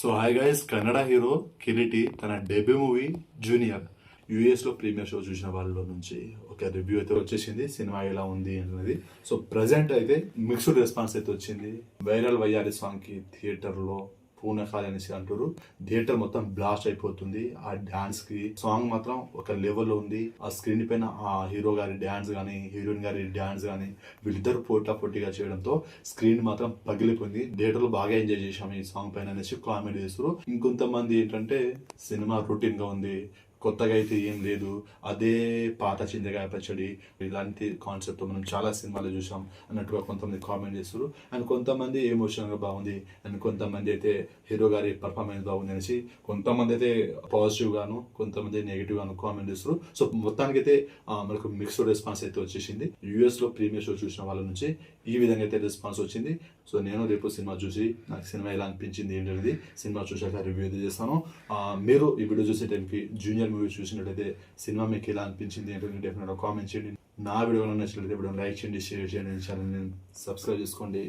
So hi guys, Kannada hero Kireeti తన debut movie junior US లో premiere show చూసిన వాళ్ళ నుంచి ఒక రివ్యూ అయితే వచ్చేసింది. సినిమా ఎలా ఉంది అనేది. సో ప్రజెంట్ అయితే మిక్స్డ్ రెస్పాన్స్ అయితే వచ్చింది. వైరల్ వయ్యారి సాంగ్ కి థియేటర్ లో పూనకాలి అనేసి అంటారు. థియేటర్ మొత్తం బ్లాస్ట్ అయిపోతుంది. ఆ డాన్స్ కి సాంగ్ మాత్రం ఒక లెవెల్లో ఉంది. ఆ స్క్రీన్ పైన ఆ హీరో గారి డాన్స్ గానీ, హీరోయిన్ గారి డాన్స్ గానీ వీళ్ళిద్దరు పోటాపోటీగా చేయడంతో స్క్రీన్ మాత్రం పగిలిపోయింది. థియేటర్ లో బాగా ఎంజాయ్ చేశాము ఈ సాంగ్ పైన అనేసి కామెంట్ చేస్తారు. ఇంకొంతమంది ఏంటంటే సినిమా రొటీన్ గా ఉంది, కొత్తగా అయితే ఏం లేదు, అదే పాత చింతకాయ పచ్చడి ఇలాంటి కాన్సెప్ట్ మనం చాలా సినిమాలు చూసాం అన్నట్టుగా కొంతమంది కామెంట్ చేస్తారు. అండ్ కొంతమంది ఎమోషనల్ గా బాగుంది, అండ్ కొంతమంది అయితే హీరో గారి పర్ఫార్మెన్స్ బాగుంది అనేసి, కొంతమంది అయితే పాజిటివ్ గాను, కొంతమంది నెగిటివ్ గాను కామెంట్ చేస్తారు. సో మొత్తానికి అయితే మనకు మిక్స్డ్ రెస్పాన్స్ అయితే వచ్చేసింది. యుఎస్ లో ప్రీమియర్ షో చూసిన వాళ్ళ నుంచి ఈ విధంగా అయితే రెస్పాన్స్ వచ్చింది. సో నేను రేపు సినిమా చూసి నాకు సినిమా ఎలా అనిపించింది ఏంటనేది సినిమా చూసాక రివ్యూ అయితే చేస్తాను. మీరు ఈ వీడియో చూసే టైంకి జూనియర్ మూవీ చూసినట్లయితే సినిమా మీకు ఎలా అనిపించింది ఏంటంటే డెఫినెట్గా కామెంట్ చేయండి. నా వీడియో నచ్చినట్లయితే వీడియో లైక్ చేయండి, షేర్ చేయండి, ఛానల్ని సబ్స్క్రైబ్ చేసుకోండి.